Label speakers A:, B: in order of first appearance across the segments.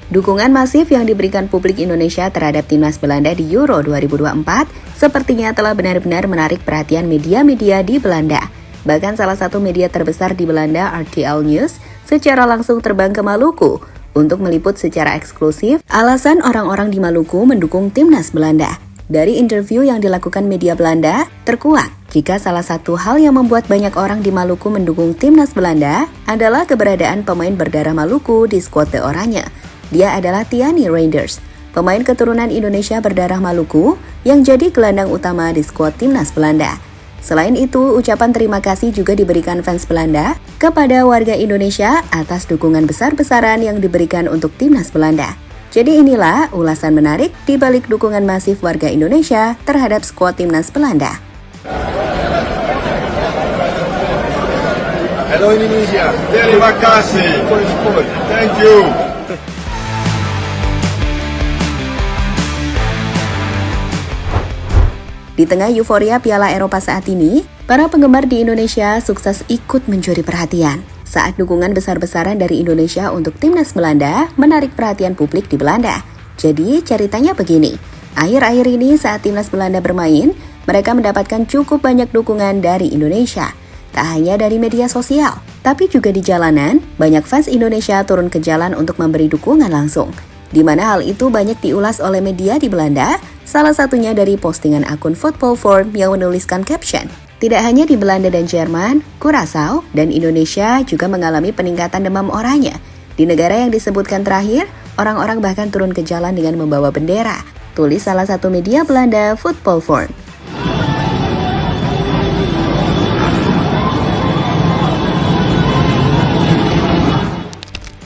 A: Dukungan masif yang diberikan publik Indonesia terhadap timnas Belanda di Euro 2024 sepertinya telah benar-benar menarik perhatian media-media di Belanda. Bahkan salah satu media terbesar di Belanda, RTL News, secara langsung terbang ke Maluku untuk meliput secara eksklusif alasan orang-orang di Maluku mendukung timnas Belanda. Dari interview yang dilakukan media Belanda, terkuak jika salah satu hal yang membuat banyak orang di Maluku mendukung timnas Belanda adalah keberadaan pemain berdarah Maluku di skuad The Oranye. Dia adalah Tiani Reinders, pemain keturunan Indonesia berdarah Maluku yang jadi gelandang utama di skuad timnas Belanda. Selain itu, ucapan terima kasih juga diberikan fans Belanda kepada warga Indonesia atas dukungan besar-besaran yang diberikan untuk timnas Belanda. Jadi inilah ulasan menarik di balik dukungan masif warga Indonesia terhadap skuad timnas Belanda.
B: Hello Indonesia, terima kasih for the support. Thank you.
A: Di tengah euforia Piala Eropa saat ini, para penggemar di Indonesia sukses ikut mencuri perhatian saat dukungan besar-besaran dari Indonesia untuk timnas Belanda menarik perhatian publik di Belanda. Jadi ceritanya begini, akhir-akhir ini saat timnas Belanda bermain, mereka mendapatkan cukup banyak dukungan dari Indonesia. Tak hanya dari media sosial, tapi juga di jalanan, banyak fans Indonesia turun ke jalan untuk memberi dukungan langsung. Di mana hal itu banyak diulas oleh media di Belanda, salah satunya dari postingan akun Football Form yang menuliskan caption. Tidak hanya di Belanda dan Jerman, Curaçao dan Indonesia juga mengalami peningkatan demam oranye. Di negara yang disebutkan terakhir, orang-orang bahkan turun ke jalan dengan membawa bendera. Tulis salah satu media Belanda, Football Form.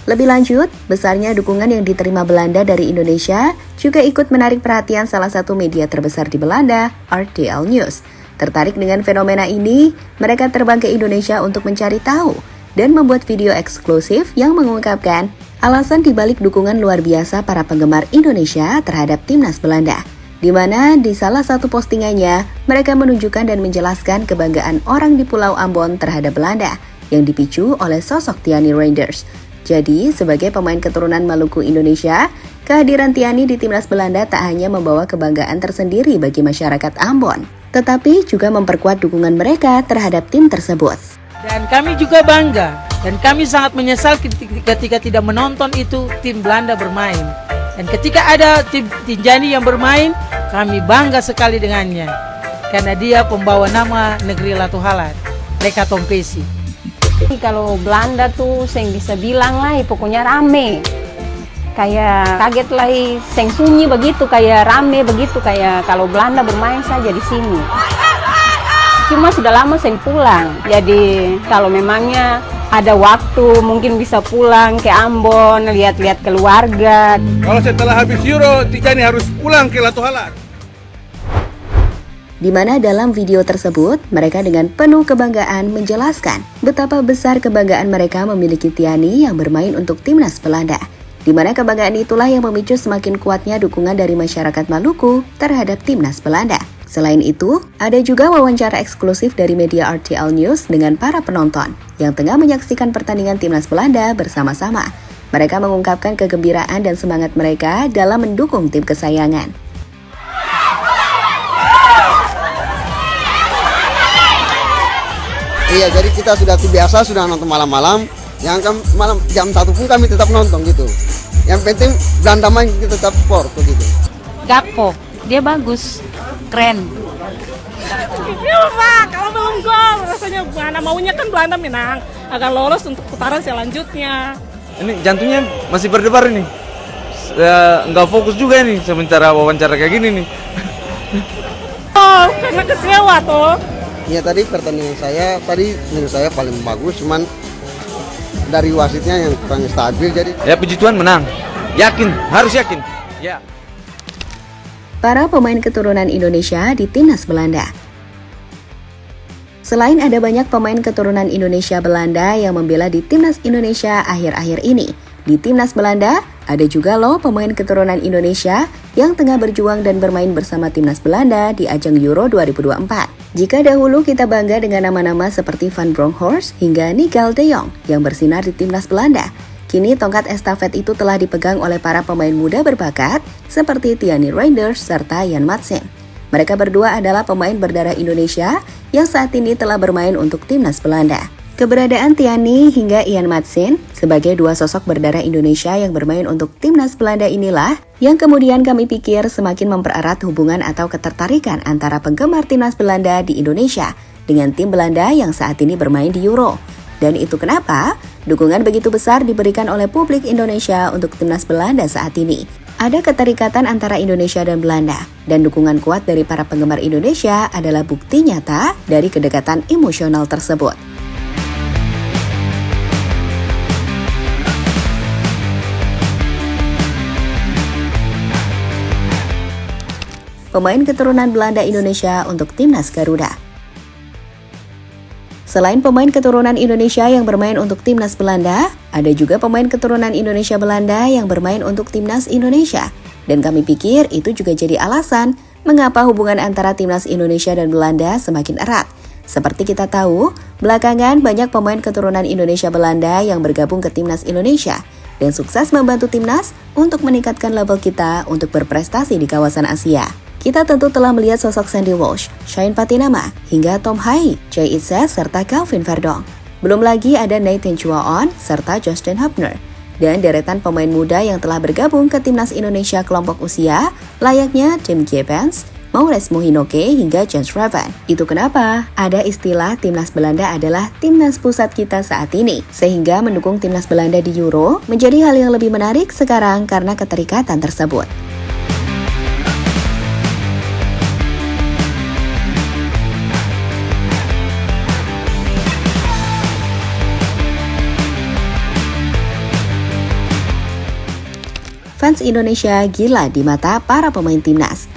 A: Lebih lanjut, besarnya dukungan yang diterima Belanda dari Indonesia juga ikut menarik perhatian salah satu media terbesar di Belanda, RTL News. Tertarik dengan fenomena ini, mereka terbang ke Indonesia untuk mencari tahu dan membuat video eksklusif yang mengungkapkan alasan dibalik dukungan luar biasa para penggemar Indonesia terhadap timnas Belanda. Di mana di salah satu postingannya, mereka menunjukkan dan menjelaskan kebanggaan orang di Pulau Ambon terhadap Belanda yang dipicu oleh sosok Tiani Reinders. Jadi, sebagai pemain keturunan Maluku Indonesia, kehadiran Tiani di timnas Belanda tak hanya membawa kebanggaan tersendiri bagi masyarakat Ambon, tetapi juga memperkuat dukungan mereka terhadap tim tersebut.
C: Dan kami juga bangga, dan kami sangat menyesal ketika tidak menonton itu tim Belanda bermain. Dan ketika ada tim Tinjani yang bermain, kami bangga sekali dengannya, karena dia pembawa nama negeri Latuhalat, Leka Tompesi.
D: Kalau Belanda tuh saya bisa bilang lah, pokoknya rame. Kayak kaget lah, seng sunyi begitu, kayak rame begitu, kayak kalau Belanda bermain saja di sini. Cuma sudah lama saya pulang, jadi kalau memangnya ada waktu mungkin bisa pulang ke Ambon, lihat-lihat keluarga.
B: Kalau setelah habis Euro, Tijani harus pulang ke Latuhalat.
A: Di mana dalam video tersebut, mereka dengan penuh kebanggaan menjelaskan betapa besar kebanggaan mereka memiliki Tiani yang bermain untuk timnas Belanda. Di mana kebanggaan itulah yang memicu semakin kuatnya dukungan dari masyarakat Maluku terhadap timnas Belanda. Selain itu, ada juga wawancara eksklusif dari media RTL News dengan para penonton yang tengah menyaksikan pertandingan timnas Belanda bersama-sama. Mereka mengungkapkan kegembiraan dan semangat mereka dalam mendukung tim kesayangan.
E: Iya, jadi kita sudah biasa sudah nonton malam-malam. Yang malam jam 1 pun kami tetap nonton gitu. Yang penting Belanda main kita tetap support gitu.
F: Gakpo, dia bagus, keren.
G: Iya Pak, kalau belum gol rasanya mana maunya kan Belanda menang agar lolos untuk putaran selanjutnya.
H: Ini jantungnya masih berdebar ini. Nggak fokus juga nih sementara wawancara kayak gini nih.
G: Oh, karena kecewa toh.
E: Iya, tadi pertandingan saya menurut saya paling bagus, cuman dari wasitnya yang kurang stabil jadi.
H: Ya puji Tuhan menang. Yakin, harus yakin. Ya.
A: Para pemain keturunan Indonesia di timnas Belanda. Selain ada banyak pemain keturunan Indonesia Belanda yang membela di timnas Indonesia akhir-akhir ini, di timnas Belanda ada juga loh pemain keturunan Indonesia yang tengah berjuang dan bermain bersama timnas Belanda di ajang Euro 2024. Jika dahulu kita bangga dengan nama-nama seperti Van Bronckhorst hingga Nigel de Jong yang bersinar di timnas Belanda, Kini tongkat estafet itu telah dipegang oleh para pemain muda berbakat seperti Tiani Reinders serta Jan Madsen. Mereka berdua adalah pemain berdarah Indonesia yang saat ini telah bermain untuk timnas Belanda. Keberadaan Tiani hingga Jan Madsen sebagai dua sosok berdarah Indonesia yang bermain untuk timnas Belanda inilah yang kemudian kami pikir semakin mempererat hubungan atau ketertarikan antara penggemar timnas Belanda di Indonesia dengan tim Belanda yang saat ini bermain di Euro. Dan itu kenapa dukungan begitu besar diberikan oleh publik Indonesia untuk timnas Belanda saat ini. Ada keterikatan antara Indonesia dan Belanda, dan dukungan kuat dari para penggemar Indonesia adalah bukti nyata dari kedekatan emosional tersebut. Pemain keturunan Belanda Indonesia untuk timnas Garuda. Selain pemain keturunan Indonesia yang bermain untuk timnas Belanda, ada juga pemain keturunan Indonesia Belanda yang bermain untuk timnas Indonesia. Dan kami pikir itu juga jadi alasan mengapa hubungan antara timnas Indonesia dan Belanda semakin erat. Seperti kita tahu, belakangan banyak pemain keturunan Indonesia Belanda yang bergabung ke timnas Indonesia dan sukses membantu timnas untuk meningkatkan level kita untuk berprestasi di kawasan Asia. Kita tentu telah melihat sosok Sandy Walsh, Shane Patinama, hingga Tom Hai, Choi Itse, serta Calvin Verdong. Belum lagi ada Nathan Chuaon, serta Justin Hubner. Dan deretan pemain muda yang telah bergabung ke timnas Indonesia kelompok usia, layaknya Tim Gibbons, Maures Mohinoke, hingga James Raven. Itu kenapa ada istilah timnas Belanda adalah timnas pusat kita saat ini. Sehingga mendukung timnas Belanda di Euro menjadi hal yang lebih menarik sekarang karena keterikatan tersebut. Fans Indonesia gila di mata para pemain timnas.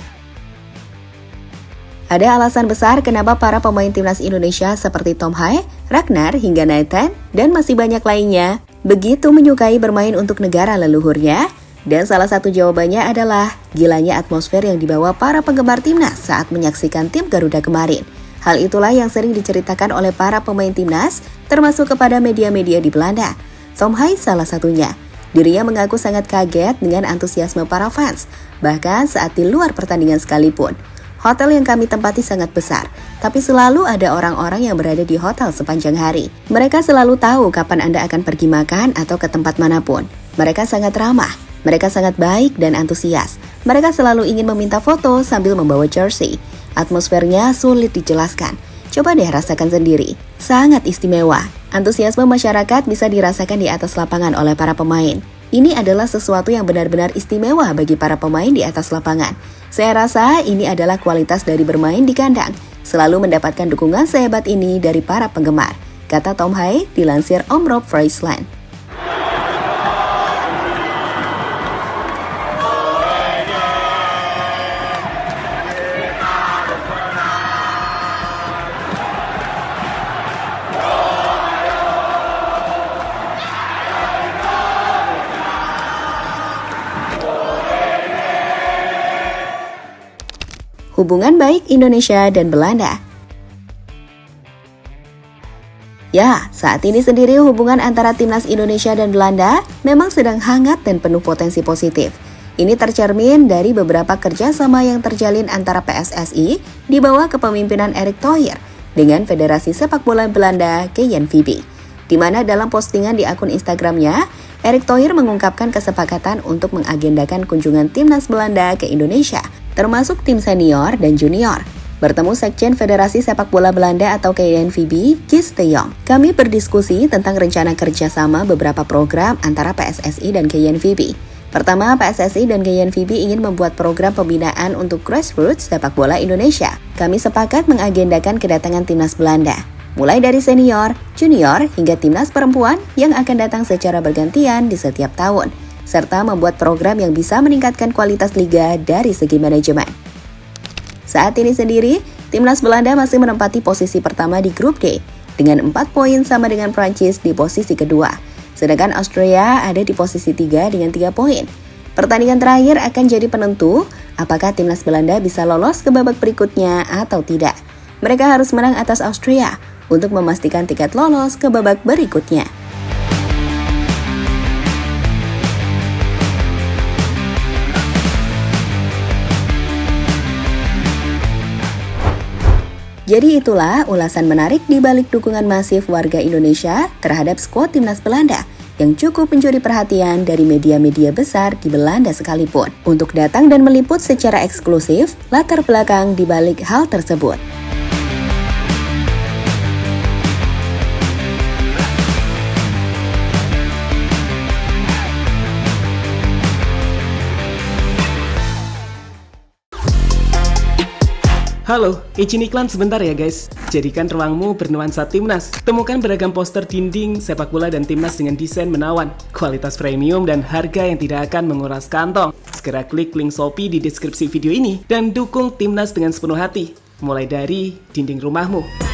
A: Ada alasan besar kenapa para pemain timnas Indonesia seperti Tom Hai, Ragnar, hingga Nathan, dan masih banyak lainnya begitu menyukai bermain untuk negara leluhurnya. Dan salah satu jawabannya adalah gilanya atmosfer yang dibawa para penggemar timnas saat menyaksikan tim Garuda kemarin. Hal itulah yang sering diceritakan oleh para pemain timnas, termasuk kepada media-media di Belanda. Tom Hai salah satunya. Dirinya mengaku sangat kaget dengan antusiasme para fans, bahkan saat di luar pertandingan sekalipun. Hotel yang kami tempati sangat besar, tapi selalu ada orang-orang yang berada di hotel sepanjang hari. Mereka selalu tahu kapan Anda akan pergi makan atau ke tempat manapun. Mereka sangat ramah, mereka sangat baik dan antusias. Mereka selalu ingin meminta foto sambil membawa jersey. Atmosfernya sulit dijelaskan. Coba deh rasakan sendiri, sangat istimewa. Antusiasme masyarakat bisa dirasakan di atas lapangan oleh para pemain. Ini adalah sesuatu yang benar-benar istimewa bagi para pemain di atas lapangan. Saya rasa ini adalah kualitas dari bermain di kandang. Selalu mendapatkan dukungan sehebat ini dari para penggemar, kata Tom Hai dilansir Omroep Friesland. Hubungan baik Indonesia dan Belanda. Ya, saat ini sendiri hubungan antara timnas Indonesia dan Belanda memang sedang hangat dan penuh potensi positif. Ini tercermin dari beberapa kerjasama yang terjalin antara PSSI di bawah kepemimpinan Erick Thohir dengan Federasi Sepak Bola Belanda KNVB. Di mana dalam postingan di akun Instagramnya, Erick Thohir mengungkapkan kesepakatan untuk mengagendakan kunjungan timnas Belanda ke Indonesia, termasuk tim senior dan junior. Bertemu Sekjen Federasi Sepak Bola Belanda atau KNVB, Kees de Jong. Kami berdiskusi tentang rencana kerjasama beberapa program antara PSSI dan KNVB. Pertama, PSSI dan KNVB ingin membuat program pembinaan untuk grassroots sepak bola Indonesia. Kami sepakat mengagendakan kedatangan timnas Belanda, mulai dari senior, junior, hingga timnas perempuan yang akan datang secara bergantian di setiap tahun, serta membuat program yang bisa meningkatkan kualitas liga dari segi manajemen. Saat ini sendiri, timnas Belanda masih menempati posisi pertama di grup D, dengan 4 poin sama dengan Prancis di posisi kedua. Sedangkan Austria ada di posisi 3 dengan 3 poin. Pertandingan terakhir akan jadi penentu apakah timnas Belanda bisa lolos ke babak berikutnya atau tidak. Mereka harus menang atas Austria untuk memastikan tiket lolos ke babak berikutnya. Jadi itulah ulasan menarik di balik dukungan masif warga Indonesia terhadap skuad timnas Belanda yang cukup mencuri perhatian dari media-media besar di Belanda sekalipun untuk datang dan meliput secara eksklusif latar belakang di balik hal tersebut.
I: Halo, izin iklan sebentar ya guys. Jadikan ruangmu bernuansa timnas. Temukan beragam poster dinding, sepak bola dan timnas dengan desain menawan, kualitas premium dan harga yang tidak akan menguras kantong. Segera klik link Shopee di deskripsi video ini dan dukung timnas dengan sepenuh hati. Mulai dari dinding rumahmu.